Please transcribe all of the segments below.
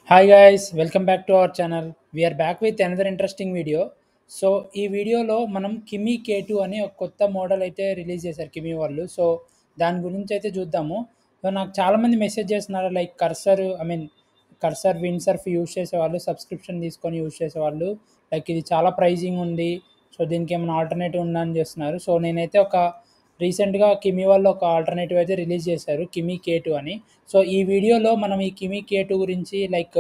Hi guys, welcome back to our channel. We're back with another interesting video. So ఈ వీడియోలో మనం కిమీ K2 అనే ఒక కొత్త మోడల్ అయితే రిలీజ్ చేశారు కిమీ వాళ్ళు. సో దాని గురించి అయితే చూద్దాము. సో నాకు చాలామంది మెసేజ్ చేస్తున్నారు, like cursor wind Surf use చేసేవాళ్ళు, సబ్స్క్రిప్షన్ తీసుకొని యూజ్ చేసేవాళ్ళు, లైక్ ఇది చాలా ప్రైజింగ్ ఉంది, సో దీనికి ఏమైనా ఆల్టర్నేటివ్ ఉందా అని చేస్తున్నారు. సో నేనైతే రీసెంట్గా కిమీ వాళ్ళు ఒక ఆల్టర్నేటివ్ అయితే రిలీజ్ చేశారు, కిమీ K2 అని. సో ఈ వీడియోలో మనం ఈ కిమీ K2 గురించి, లైక్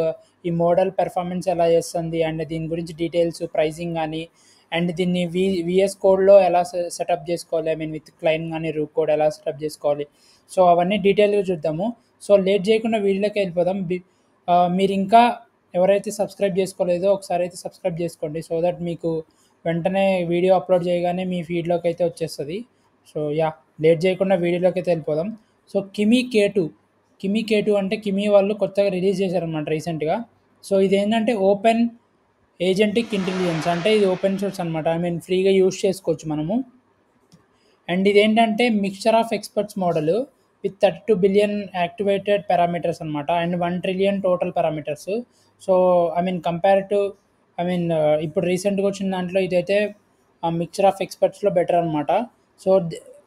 ఈ మోడల్ పెర్ఫార్మెన్స్ ఎలా చేస్తుంది అండ్ దీని గురించి డీటెయిల్స్, ప్రైజింగ్ కానీ, అండ్ దీన్ని విఎస్ కోడ్లో ఎలా సెటప్ చేసుకోవాలి, విత్ క్లైన్ కానీ రూట్ కోడ్ ఎలా సెటప్ చేసుకోవాలి, సో అవన్నీ డీటెయిల్గా చూద్దాము. సో లేట్ చేయకుండా వీడియోలోకి వెళ్ళిపోదాం. మీరు ఇంకా ఎవరైతే సబ్స్క్రైబ్ చేసుకోలేదో ఒకసారి అయితే సబ్స్క్రైబ్ చేసుకోండి, సో దట్ మీకు వెంటనే వీడియో అప్లోడ్ చేయగానే మీ ఫీడ్లోకి అయితే వచ్చేస్తుంది. సో లేట్ చేయకుండా వీడియోలోకి అయితే వెళ్ళిపోదాం. సో కిమీ K2 అంటే కిమీ వాళ్ళు కొత్తగా రిలీజ్ చేశారనమాట రీసెంట్గా. సో ఇదేంటంటే ఓపెన్ ఏజెంటిక్ ఇంటెలిజెన్స్, అంటే ఇది ఓపెన్ సోర్స్ అనమాట. ఫ్రీగా యూజ్ చేసుకోవచ్చు మనము. అండ్ ఇదేంటంటే mixture of experts model with 32 billion activated parameters అనమాట, and 1 trillion total parameters. So compare to ఇప్పుడు రీసెంట్గా వచ్చిన దాంట్లో ఇదైతే మిక్చర్ ఆఫ్ ఎక్స్పర్ట్స్లో బెటర్ అనమాట. సో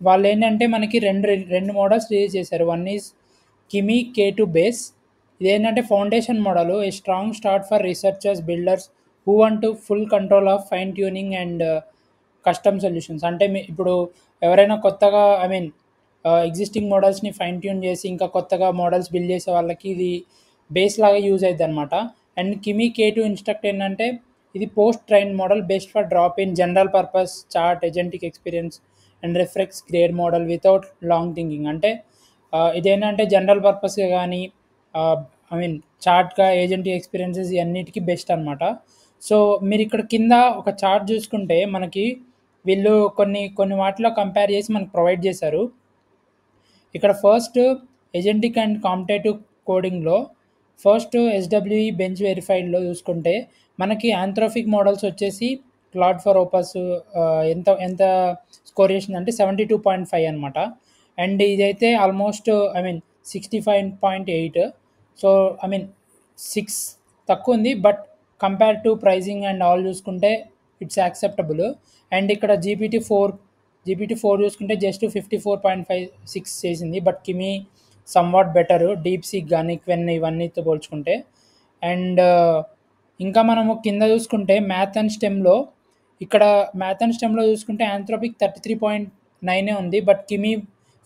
వాళ్ళు ఏంటంటే మనకి రెండు మోడల్స్ రిలీజ్ చేశారు. One is Kimi K2 base. ఇదేంటంటే foundation model, a strong start for researchers, builders who want to full control of fine tuning and custom solutions. అంటే ఇప్పుడు ఎవరైనా కొత్తగా ఎగ్జిస్టింగ్ మోడల్స్ని ఫైన్ ట్యూన్ చేసి ఇంకా కొత్తగా మోడల్స్ బిల్డ్ చేసే వాళ్ళకి ఇది బేస్ లాగా యూజ్ అవుతుంది అనమాట. అండ్ కిమీ K2 ఇన్స్ట్రక్ట్ ఏంటంటే ఇది post train model best for drop in general purpose chart agentic experience and reflex grade model without long thinking. అంటే ఇదేంటంటే జనరల్ పర్పస్గా కానీ చార్ట్గా ఏజెంటిక్ ఎక్స్పీరియన్సెస్ అన్నిటికీ బెస్ట్ అనమాట. సో మీరు ఇక్కడ కింద ఒక చార్ట్ చూసుకుంటే మనకి వీళ్ళు కొన్ని కొన్ని వాటిలో కంపేర్ చేసి మనకు ప్రొవైడ్ చేశారు. ఇక్కడ ఫస్ట్ ఏజెంటిక్ అండ్ కాంపిటేటివ్ కోడింగ్లో ఫస్ట్ ఎస్డబ్ల్యూఈ బెంచ్ వెరిఫైడ్లో చూసుకుంటే మనకి ఆంథ్రోపిక్ మోడల్స్ వచ్చేసి క్లాడ్ ఫర్ ఓపస్ ఎంత ఎంత స్కోర్ చేసిందంటే 72.5 అనమాట. అండ్ ఇదైతే ఆల్మోస్ట్ 65.8. సో 6 తక్కువ ఉంది, but compare to pricing and all చూసుకుంటే ఇట్స్ యాక్సెప్టబుల్. అండ్ ఇక్కడ జీపీటీ ఫోర్ చూసుకుంటే జస్ట్ 54.56 చేసింది, but Kimi somewhat better, DeepSeek కానీ క్వెన్ ఇవన్నీతో పోల్చుకుంటే. అండ్ ఇంకా మనము కింద చూసుకుంటే మ్యాథ్ అండ్ స్టెమ్లో చూసుకుంటే ఆంథ్రోపిక్ 33.9 ఉంది, బట్ కిమీ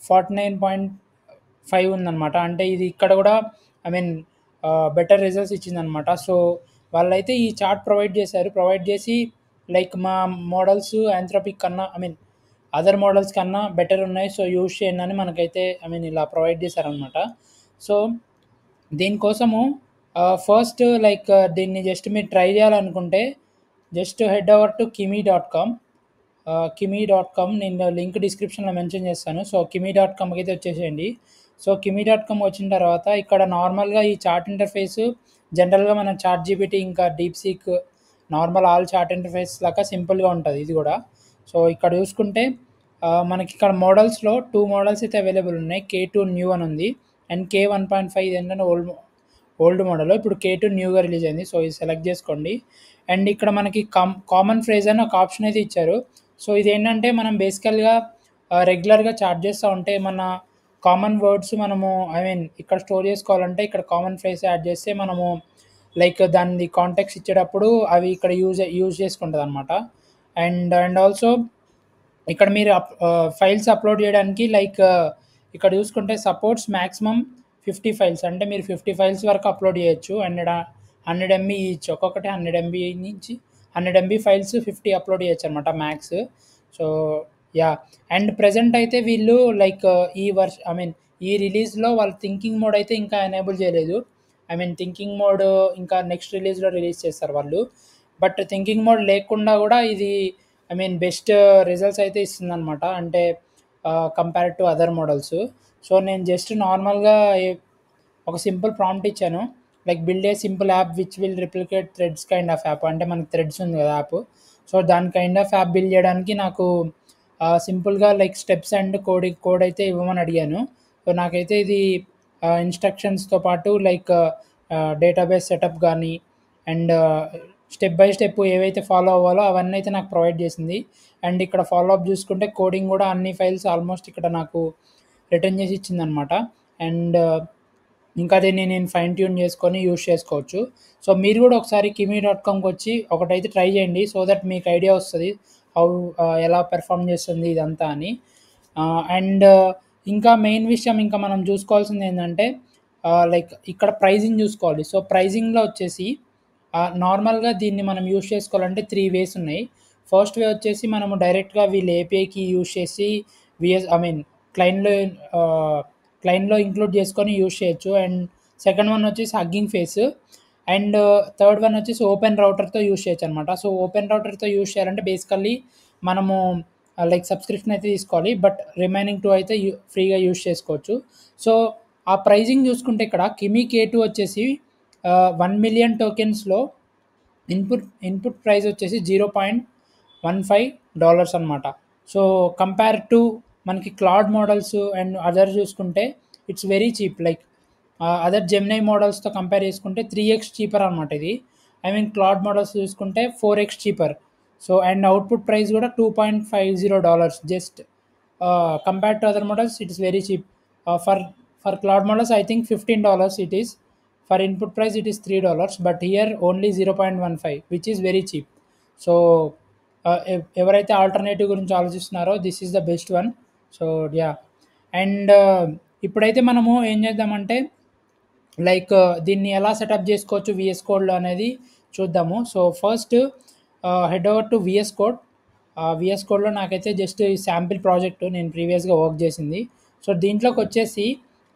49.5 ఉందన్నమాట. అంటే ఇది ఇక్కడ కూడా బెటర్ రిజల్ట్స్ ఇచ్చిందనమాట. సో వాళ్ళైతే ఈ చార్ట్ ప్రొవైడ్ చేసి లైక్ మా మోడల్స్ ఆంథ్రోపిక్ కన్నా అదర్ మోడల్స్ కన్నా బెటర్ ఉన్నాయి, సో యూజ్ చేయండి అని మనకైతే ఇలా ప్రొవైడ్ చేశారనమాట. సో దీనికోసము ఫస్ట్ దీన్ని జస్ట్ మీరు ట్రై చేయాలనుకుంటే జస్ట్ హెడ్ ఓవర్ టు కిమీ.com. నేను లింక్ డిస్క్రిప్షన్లో మెన్షన్ చేస్తాను. సో కిమీ.comకి అయితే వచ్చేసేయండి. సో కిమీ.com వచ్చిన తర్వాత ఇక్కడ నార్మల్గా ఈ చార్ట్ ఇంటర్ఫేస్ జనరల్గా మన చాట్ జీపీటీ ఇంకా deep seek normal all chart interface లాగా సింపుల్గా ఉంటుంది ఇది కూడా. సో ఇక్కడ చూసుకుంటే మనకి ఇక్కడ మోడల్స్లో 2 మోడల్స్ అయితే అవైలబుల్ ఉన్నాయి. K2 న్యూ అని ఉంది, అండ్ K1.5 ఏంటంటే ఓల్డ్ మోడల్. ఇప్పుడు K2 న్యూగా రిలీజ్ అయింది, సో ఇది సెలెక్ట్ చేసుకోండి. అండ్ ఇక్కడ మనకి కామన్ ఫ్రేజ్ అని ఒక ఆప్షన్ అయితే ఇచ్చారు. సో ఇదేంటంటే మనం బేసికల్గా రెగ్యులర్గా చాట్ చేస్తూ ఉంటే మన కామన్ వర్డ్స్ మనము ఇక్కడ స్టోర్ చేసుకోవాలంటే ఇక్కడ కామన్ ఫ్రేజ్ యాడ్ చేస్తే మనము లైక్ దాని కాంటాక్ట్స్ ఇచ్చేటప్పుడు అవి ఇక్కడ యూజ్ చేసుకుంటుంది అనమాట. అండ్ ఆల్సో ఇక్కడ మీరు ఫైల్స్ అప్లోడ్ చేయడానికి ఇక్కడ చూసుకుంటే సపోర్ట్స్ మ్యాక్సిమం 50 ఫైల్స్, అంటే మీరు 50 ఫైల్స్ వరకు అప్లోడ్ చేయొచ్చు. 100 MB ఈచ్, ఒక్కొక్కటి 100 MB నుంచి 100 MB ఫైల్స్ 50 అప్లోడ్ చేయొచ్చు అనమాట మ్యాక్స్. సో అండ్ ప్రజెంట్ అయితే వీళ్ళు ఈ రిలీజ్లో వాళ్ళు థింకింగ్ మోడ్ అయితే ఇంకా ఎనేబుల్ చేయలేదు. థింకింగ్ మోడ్ ఇంకా నెక్స్ట్ రిలీజ్లో రిలీజ్ చేస్తారు వాళ్ళు. బట్ థింకింగ్ మోడ్ లేకుండా కూడా ఇది బెస్ట్ రిజల్ట్స్ అయితే ఇస్తుందన్నమాట, అంటే compare to other models. So నేను జస్ట్ నార్మల్గా ఒక సింపుల్ ప్రాంప్ట్ ఇచ్చాను, like build a simple app which will replicate threads kind of app. అంటే మనకి థ్రెడ్స్ ఉంది కదా యాప్, సో దాని కైండ్ ఆఫ్ యాప్ బిల్డ్ చేయడానికి నాకు సింపుల్గా లైక్ స్టెప్స్ అండ్ కోడ్ అయితే ఇవ్వమని అడిగాను. సో నాకైతే ఇది ఇన్స్ట్రక్షన్స్తో పాటు లైక్ డేటాబేస్ సెటప్ కానీ అండ్ స్టెప్ బై స్టెప్ ఏవైతే ఫాలో అవ్వాలో అవన్నీ అయితే నాకు ప్రొవైడ్ చేసింది. అండ్ ఇక్కడ ఫాలో అప్ చూసుకుంటే కోడింగ్ కూడా అన్ని ఫైల్స్ ఆల్మోస్ట్ ఇక్కడ నాకు రిటర్న్ చేసి ఇచ్చిందనమాట. అండ్ ఇంకా దీన్ని నేను ఫైన్ ట్యూన్ చేసుకొని యూజ్ చేసుకోవచ్చు. సో మీరు కూడా ఒకసారి kimi.comకి వచ్చి ఒకటైతే ట్రై చేయండి. సో దట్ మీకు ఐడియా వస్తుంది హౌ ఎలా పెర్ఫామ్ చేస్తుంది ఇదంతా అని. అండ్ ఇంకా మెయిన్ విషయం ఇంకా మనం చూసుకోవాల్సింది ఏంటంటే లైక్ ఇక్కడ ప్రైజింగ్ చూసుకోవాలి. సో ప్రైజింగ్లో వచ్చేసి నార్మల్గా దీన్ని మనం యూజ్ చేసుకోవాలంటే 3 వేస్ ఉన్నాయి. ఫస్ట్ వే వచ్చేసి మనము డైరెక్ట్గా వీళ్ళ ఏపీఐకి యూజ్ చేసి క్లైంట్లో క్లైంట్లో ఇంక్లూడ్ చేసుకొని యూజ్ చేయొచ్చు. అండ్ సెకండ్ వన్ వచ్చేసి hugging face. And third one వచ్చేసి ఓపెన్ రౌటర్తో యూజ్ చేయొచ్చు అనమాట. సో ఓపెన్ రౌటర్తో యూజ్ చేయాలంటే బేసికల్లీ మనము లైక్ సబ్స్క్రిప్షన్ అయితే తీసుకోవాలి. బట్ రిమైనింగ్ 2 అయితే ఫ్రీగా యూజ్ చేసుకోవచ్చు. సో ఆ ప్రైజింగ్ చూసుకుంటే ఇక్కడ కిమీ K2 వచ్చేసి 1 మిలియన్ టోకెన్స్లో ఇన్పుట్ ప్రైస్ వచ్చేసి $0.15 అనమాట. సో కంపేర్ టు మనకి క్లౌడ్ మోడల్స్ అండ్ అదర్ చూసుకుంటే it's very cheap. Like other Gemini మోడల్స్తో కంపేర్ చేసుకుంటే 3x చీపర్ అనమాట ఇది. క్లౌడ్ మోడల్స్ చూసుకుంటే 4x cheaper. So and output price కూడా $2.50 just compare to other models it is very cheap. For Claude models I think $15 it is. For input price it is $3, but here only 0.15, which is very cheap. So ఎవరైతే alternative గురించి ఆలోచిస్తున్నారో this is the best one. So yeah, and ఇప్పుడైతే మనము ఏం చేద్దామంటే like దీన్ని ఎలా setup చేసుకోవచ్చు విఎస్ కోడ్లో అనేది చూద్దాము. So first head over to VS Code. VS కోడ్లో నాకైతే జస్ట్ ఈ శాంపిల్ ప్రాజెక్టు నేను ప్రీవియస్గా వర్క్ చేసింది. సో దీంట్లోకి వచ్చేసి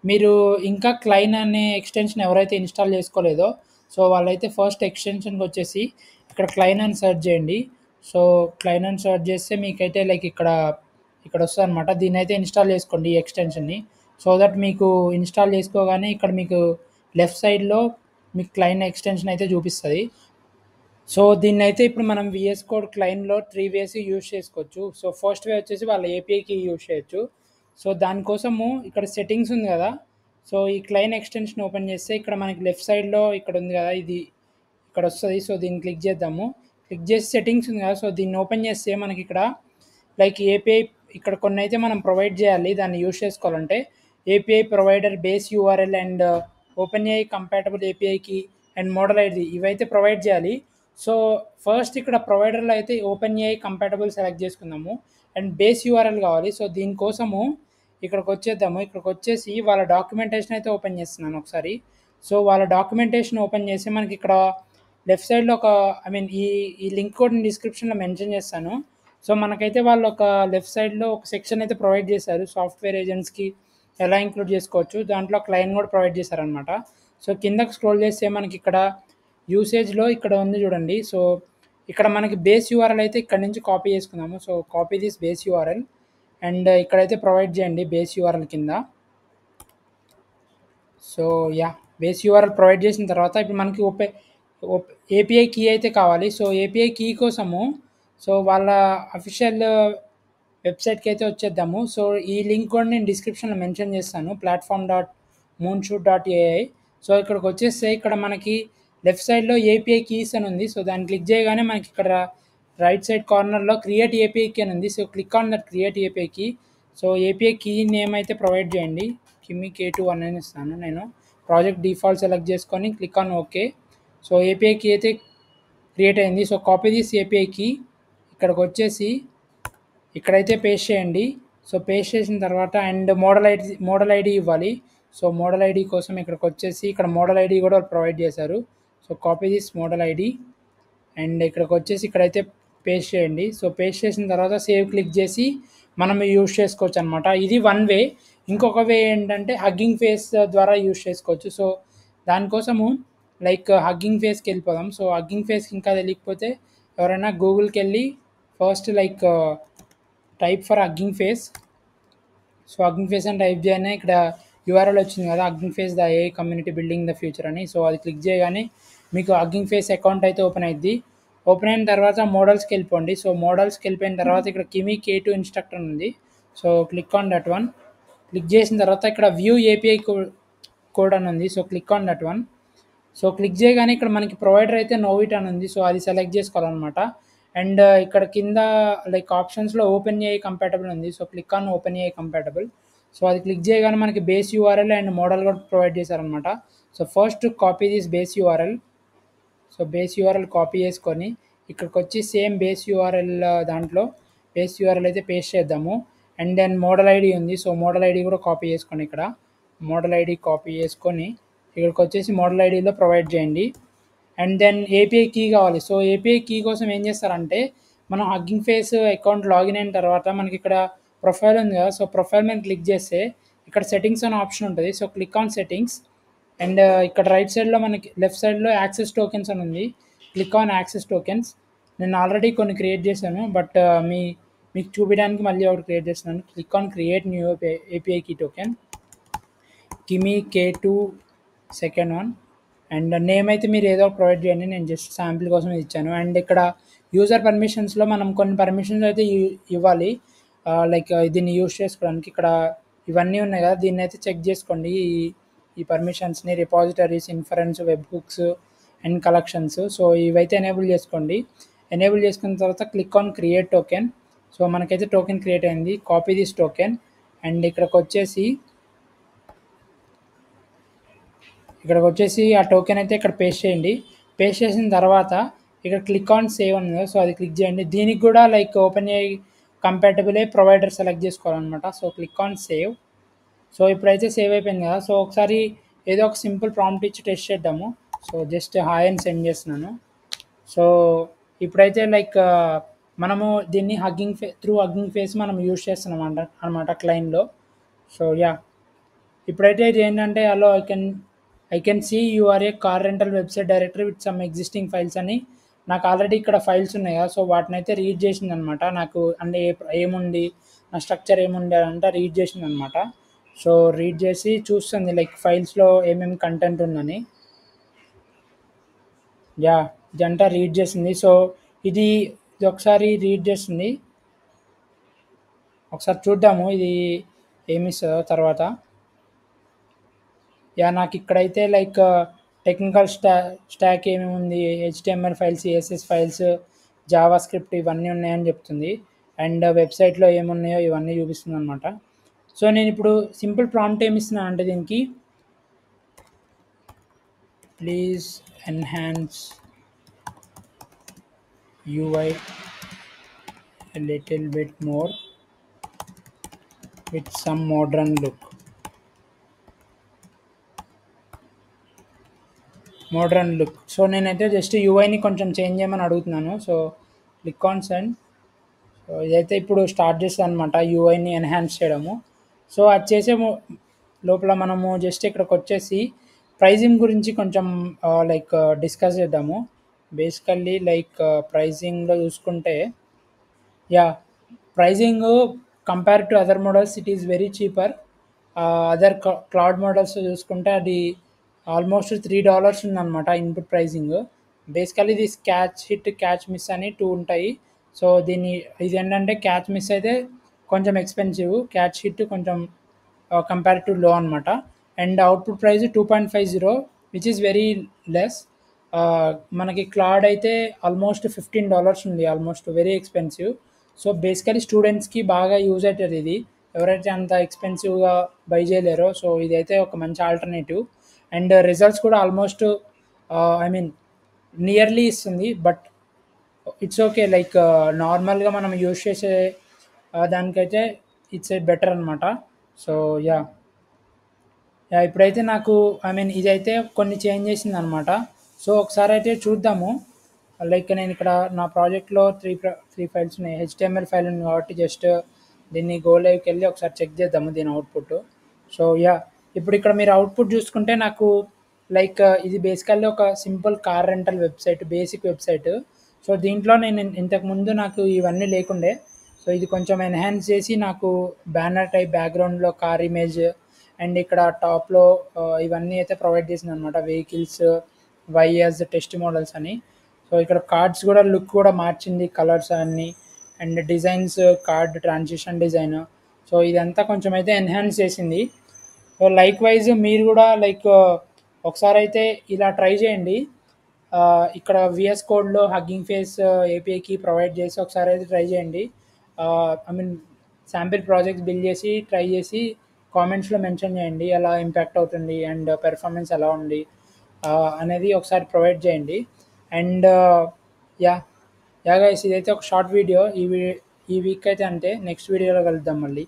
మీరు ఇంకా క్లైన్ అనే ఎక్స్టెన్షన్ ఎవరైతే ఇన్స్టాల్ చేసుకోలేదో సో వాళ్ళైతే ఫస్ట్ ఎక్స్టెన్షన్కి వచ్చేసి ఇక్కడ క్లైన్ అని సెర్చ్ చేయండి. సో క్లైన్ అని సెర్చ్ చేస్తే మీకైతే లైక్ ఇక్కడ వస్తుంది అనమాట. దీన్ని అయితే ఇన్స్టాల్ చేసుకోండి ఈ ఎక్స్టెన్షన్ని. సో దట్ మీకు ఇన్స్టాల్ చేసుకోగానే ఇక్కడ మీకు లెఫ్ట్ సైడ్లో మీకు క్లైన్ ఎక్స్టెన్షన్ అయితే చూపిస్తుంది. సో దీన్ని అయితే ఇప్పుడు మనం విఎస్ కోడ్ క్లైన్లో 3 వేస్ యూజ్ చేసుకోవచ్చు. సో ఫస్ట్ వే వచ్చేసి వాళ్ళ ఏపీఐకి యూజ్ చేయొచ్చు. సో దానికోసము ఇక్కడ సెట్టింగ్స్ ఉంది కదా. సో ఈ క్లైన్ ఎక్స్టెన్షన్ ఓపెన్ చేస్తే ఇక్కడ మనకి లెఫ్ట్ సైడ్లో ఇక్కడ ఉంది కదా, ఇది ఇక్కడ వస్తుంది. సో దీన్ని క్లిక్ చేద్దాము. క్లిక్ చేసి సెట్టింగ్స్ ఉంది కదా, సో దీన్ని ఓపెన్ చేస్తే మనకి ఇక్కడ లైక్ ఏపీఐ ఇక్కడ కొన్ని అయితే మనం ప్రొవైడ్ చేయాలి దాన్ని యూజ్ చేసుకోవాలంటే. API provider base URL and OpenAI compatible ఏపీఐకి అండ్ మోడల్ ఐడి ఇవైతే ప్రొవైడ్ చేయాలి. సో ఫస్ట్ ఇక్కడ ప్రొవైడర్లో అయితే ఓపెన్ఏఐ కంపాటబుల్ సెలెక్ట్ చేసుకుందాము అండ్ బేస్ యూఆర్ఎల్ కావాలి. సో దీనికోసము ఇక్కడికి వచ్చేద్దాము. ఇక్కడికి వచ్చేసి వాళ్ళ డాక్యుమెంటేషన్ అయితే ఓపెన్ చేస్తున్నాను ఒకసారి. సో వాళ్ళ డాక్యుమెంటేషన్ ఓపెన్ చేసి మనకి ఇక్కడ లెఫ్ట్ సైడ్లో ఒక ఈ లింక్ కూడా డిస్క్రిప్షన్లో మెన్షన్ చేస్తాను. సో మనకైతే వాళ్ళు ఒక లెఫ్ట్ సైడ్లో ఒక సెక్షన్ అయితే ప్రొవైడ్ చేశారు సాఫ్ట్వేర్ ఏజెంట్స్కి ఎలా ఇంక్లూడ్ చేసుకోవచ్చు. దాంట్లో క్లైంట్ కూడా ప్రొవైడ్ చేశారనమాట. సో కిందకి స్క్రోల్ చేస్తే మనకి ఇక్కడ యూసేజ్లో ఇక్కడ ఉంది చూడండి. సో ఇక్కడ మనకి బేస్ యూఆర్ఎల్ అయితే ఇక్కడ నుంచి కాపీ చేసుకుందాము. So copy this base URL and ఇక్కడైతే ప్రొవైడ్ చేయండి బేస్ యూఆర్ఎల్ కింద. So yeah, base URL provide చేసిన తర్వాత ఇప్పుడు మనకి ఏపీఐ కీ అయితే కావాలి. సో ఏపీఐ కీ కోసము సో వాళ్ళ అఫీషియల్ వెబ్సైట్కి అయితే వచ్చేద్దాము. సో ఈ లింక్ కూడా నేను డిస్క్రిప్షన్లో మెన్షన్ చేస్తాను, platform.moonshoot.ai. సో ఇక్కడికి వచ్చేస్తే ఇక్కడ మనకి లెఫ్ట్ సైడ్లో ఏపీఐ కీస్ అని ఉంది. సో దాన్ని క్లిక్ చేయగానే మనకి ఇక్కడ రైట్ సైడ్ కార్నర్లో క్రియేట్ ఏపీఐ కీ అని ఉంది. So click on that create API key. So API key name అయితే ప్రొవైడ్ చేయండి. kimi K2 అని ఇస్తాను నేను. ప్రాజెక్ట్ డిఫాల్ట్ సెలెక్ట్ చేసుకొని click on okay. So API key అయితే క్రియేట్ అయింది. So copy this API key ఇక్కడికి వచ్చేసి ఇక్కడైతే పేస్ట్ చేయండి. సో పేస్ట్ చేసిన తర్వాత అండ్ మోడల్ ఐడి ఇవ్వాలి. సో మోడల్ ఐడి కోసం ఇక్కడికి వచ్చేసి ఇక్కడ మోడల్ ఐడి కూడా ప్రొవైడ్ చేశారు. So copy this model ID and ఇక్కడికి వచ్చేసి ఇక్కడైతే పేస్ట్ చేయండి. సో పేస్ట్ చేసిన తర్వాత సేవ్ క్లిక్ చేసి మనం యూజ్ చేసుకోవచ్చు అనమాట. ఇది వన్ వే. ఇంకొక వే ఏంటంటే హగ్గింగ్ ఫేస్ ద్వారా యూజ్ చేసుకోవచ్చు. సో దానికోసము లైక్ హగ్గింగ్ ఫేస్కి వెళ్ళిపోదాం. సో హగ్గింగ్ ఫేస్కి ఇంకా తెలియకపోతే ఎవరైనా గూగుల్కి వెళ్ళి first like type for hugging face. So hugging face అని టైప్ చేయగానే ఇక్కడ యూఆర్ఎల్ వచ్చింది కదా, hugging face the A community building the future అని. సో అది క్లిక్ చేయగానే మీకు హగ్గింగ్ ఫేస్ అకౌంట్ అయితే ఓపెన్ అయింది. ఓపెన్ అయిన తర్వాత మోడల్స్కి వెళ్ళిపోండి. సో మోడల్స్కి వెళ్ళిపోయిన తర్వాత ఇక్కడ kimi K2 ఇన్స్ట్రక్టర్ ఉంది. So click on that one. Click చేసిన తర్వాత ఇక్కడ వ్యూ ఏపీఐ కోడ్ అని ఉంది. So click on that one. So click చేయగానే ఇక్కడ మనకి ప్రొవైడర్ అయితే నోవిట్ అని ఉంది. సో అది సెలెక్ట్ చేసుకోవాలన్నమాట. అండ్ ఇక్కడ కింద లైక్ ఆప్షన్స్‌లో ఓపెన్ ఏఐ కంపాటబుల్ ఉంది. So click on open AI compatible. So అది క్లిక్ చేయగానే మనకి బేస్ యూఆర్ఎల్ అండ్ మోడల్ కూడా ప్రొవైడ్ చేశారనమాట. So first copy this base URL. So base URL copy చేసుకొని ఇక్కడికొచ్చి సేమ్ బేస్ యూఆర్ఎల్ దాంట్లో బేస్ యూఆర్ఎల్ అయితే పేస్ట్ చేద్దాము. అండ్ దెన్ మోడల్ ఐడి ఉంది. సో మోడల్ ఐడి కూడా కాపీ చేసుకోండి. ఇక్కడ మోడల్ ఐడి కాపీ చేసుకొని ఇక్కడికి వచ్చేసి మోడల్ ఐడిలో ప్రొవైడ్ చేయండి. అండ్ దెన్ ఏపీఐ కీ కావాలి. సో ఏపీఐ కీ కోసం ఏం చేస్తారంటే మనం హగ్గింగ్ ఫేస్ అకౌంట్ లాగిన్ అయిన తర్వాత మనకి ఇక్కడ ప్రొఫైల్ ఉంది కదా. సో ప్రొఫైల్ మీద క్లిక్ చేస్తే ఇక్కడ సెట్టింగ్స్ అనే ఆప్షన్ ఉంటుంది. So click on settings. And ఇక్కడ రైట్ సైడ్లో మనకి లెఫ్ట్ సైడ్లో యాక్సెస్ టోకెన్స్ అని ఉంది. Click on access tokens. నేను ఆల్రెడీ కొన్ని క్రియేట్ చేశాను, బట్ మీకు చూపించడానికి మళ్ళీ ఒకటి క్రియేట్ చేస్తున్నాను. Click on create new API key token. Kimi K2 second one. And name అయితే మీరు ఏదో ప్రొవైడ్ చేయండి, నేను జస్ట్ శాంపిల్ కోసం ఇచ్చాను. అండ్ ఇక్కడ యూజర్ పర్మిషన్స్లో మనం కొన్ని పర్మిషన్స్ అయితే ఇవ్వాలి, లైక్ దీన్ని యూజ్ చేసుకోవడానికి. ఇక్కడ ఇవన్నీ ఉన్నాయి కదా, దీన్ని అయితే చెక్ చేసుకోండి. ఈ పర్మిషన్స్ని repositories, inference, webhooks and collections. So ఇవైతే ఎనేబుల్ చేసుకోండి. ఎనేబుల్ చేసుకున్న తర్వాత click on create token. So మనకైతే టోకెన్ క్రియేట్ అయింది. Copy this token. అండ్ ఇక్కడికి వచ్చేసి ఆ టోకెన్ అయితే ఇక్కడ పేస్ట్ చేయండి. పేస్ట్ చేసిన తర్వాత ఇక్కడ క్లిక్ ఆన్ సేవ్ ఉంది. సో అది క్లిక్ చేయండి. దీనికి కూడా like OpenAI compatible provider select చేసుకోవాలన్నమాట. So click on save. So ఇప్పుడైతే సేవ్ అయిపోయింది కదా. సో ఒకసారి ఏదో ఒక సింపుల్ ప్రాంప్ట్ ఇచ్చి టెస్ట్ చేద్దాము. సో జస్ట్ హాయ్ అని సెండ్ చేస్తున్నాను. సో ఇప్పుడైతే లైక్ మనము దీన్ని త్రూ హగ్గింగ్ ఫేస్ మనం యూజ్ చేస్తున్నాం అనమాట క్లైంట్లో. సో యా, ఇప్పుడైతే ఇది ఏంటంటే hello I can see you are A car rental website directory with some existing files అని నాకు ఆల్రెడీ ఇక్కడ ఫైల్స్ ఉన్నాయి కదా. సో వాటిని అయితే రీడ్ చేసింది అనమాట. నాకు అంటే ఏముంది, నా స్ట్రక్చర్ ఏముంది అంటే రీడ్ చేసింది అనమాట. సో రీడ్ చేసి చూస్తుంది లైక్ ఫైల్స్లో ఏమేమి కంటెంట్ ఉందని. యా, ఇదంతా రీడ్ చేసింది. సో ఇది ఒకసారి రీడ్ చేస్తుంది. ఒకసారి చూద్దాము ఇది ఏమి ఇస్తుందో తర్వాత. యా, నాకు ఇక్కడైతే లైక్ టెక్నికల్ స్టాక్ ఏమేమి ఉంది, HTML files, CSS files, Java script ఇవన్నీ ఉన్నాయని చెప్తుంది. అండ్ వెబ్సైట్లో ఏమున్నాయో ఇవన్నీ చూపిస్తుంది అనమాట. సో నేను ఇప్పుడు సింపుల్ ప్రాంప్ట్ ఏమి ఇస్తున్నాను అంటే దీనికి please enhance UI a little bit more with some modern look. So నేనైతే జస్ట్ యూఐని కొంచెం చేంజ్ చేయమని అడుగుతున్నాను. So click on send. So ఇదైతే ఇప్పుడు స్టార్ట్ చేస్తాను అనమాట యూఐని ఎన్హాన్స్ చేయడము. సో అది చేసే లోపల మనము జస్ట్ ఇక్కడికి వచ్చేసి ప్రైజింగ్ గురించి కొంచెం లైక్ డిస్కస్ చేద్దాము. బేసికల్లీ లైక్ ప్రైజింగ్లో చూసుకుంటే yeah, pricing compare to other models it is very cheaper. Other cloud models చూసుకుంటే అది ఆల్మోస్ట్ $3 ఉందన్నమాట ఇన్పుట్ ప్రైజింగ్. బేసికల్లీ ఇది క్యాచ్ హిట్, క్యాచ్ మిస్ అని 2 ఉంటాయి. సో ఇది ఏంటంటే క్యాచ్ మిస్ అయితే కొంచెం ఎక్స్పెన్సివ్, క్యాచ్ హిట్ కొంచెం కంపేర్ టు లో అనమాట. And output price 2.50 which is very less. మనకి క్లౌడ్ అయితే ఆల్మోస్ట్ $15 ఉంది, almost very expensive. So basically స్టూడెంట్స్కి బాగా యూజ్ అవుతుంది ఇది, ఎవరైతే అంత ఎక్స్పెన్సివ్గా బై చేయలేరో. సో ఇదైతే ఒక మంచి ఆల్టర్నేటివ్. అండ్ రిజల్ట్స్ కూడా ఆల్మోస్ట్ ఐ మీన్ నియర్లీ ఇస్తుంది. బట్ ఇట్స్ ఓకే, లైక్ నార్మల్గా మనం యూజ్ చేసే దానికైతే ఇట్స్ ఏ బెటర్ అనమాట. సో యా, ఇప్పుడైతే నాకు ఐ మీన్ ఇదైతే కొన్ని చేంజ్ చేసింది అనమాట. సో ఒకసారి అయితే చూద్దాము. లైక్ నేను ఇక్కడ నా ప్రాజెక్ట్లో త్రీ ఫైల్స్ ఉన్నాయి. హెచ్టిఎంఎల్ ఫైల్ ఉంది కాబట్టి జస్ట్ దీన్ని గో లైవ్కి వెళ్ళి ఒకసారి చెక్ చేద్దాము దీని అవుట్పుట్. సో యా, ఇప్పుడు ఇక్కడ మీరు అవుట్పుట్ చూసుకుంటే నాకు లైక్ ఇది బేసికల్లీ ఒక simple car rental website, basic website. So దీంట్లో నేను ఇంతకుముందు నాకు ఇవన్నీ లేకుండే. సో ఇది కొంచెం ఎన్హాన్స్ చేసి నాకు బ్యానర్ టైప్ బ్యాక్గ్రౌండ్లో కార్ ఇమేజ్ అండ్ ఇక్కడ టాప్లో ఇవన్నీ అయితే ప్రొవైడ్ చేసింది అనమాట. వెహికల్స్, వైఎస్, టెస్ట్ మోడల్స్ అని. సో ఇక్కడ కార్డ్స్ కూడా లుక్ కూడా మార్చింది, కలర్స్ అన్నీ and designs, card transition design. So ఇదంతా కొంచెం అయితే ఎన్హాన్స్ చేసింది. సో లైక్ వైజ్ మీరు కూడా లైక్ ఒకసారి అయితే ఇలా ట్రై చేయండి. ఇక్కడ విఎస్ కోడ్లో హగ్గింగ్ ఫేస్ ఏపీఐకి ప్రొవైడ్ చేసి ఒకసారి అయితే ట్రై చేయండి. I mean sample projects build చేసి ట్రై చేసి కామెంట్స్లో మెన్షన్ చేయండి ఎలా ఇంపాక్ట్ అవుతుంది అండ్ పెర్ఫార్మెన్స్ ఎలా ఉంది అనేది ఒకసారి ప్రొవైడ్ చేయండి. అండ్ యా యా గైస్, ఇదైతే ఒక షార్ట్ వీడియో. ఈ వీక్ అయితే అంతే. నెక్స్ట్ వీడియోలో కలుద్దాం మళ్ళీ.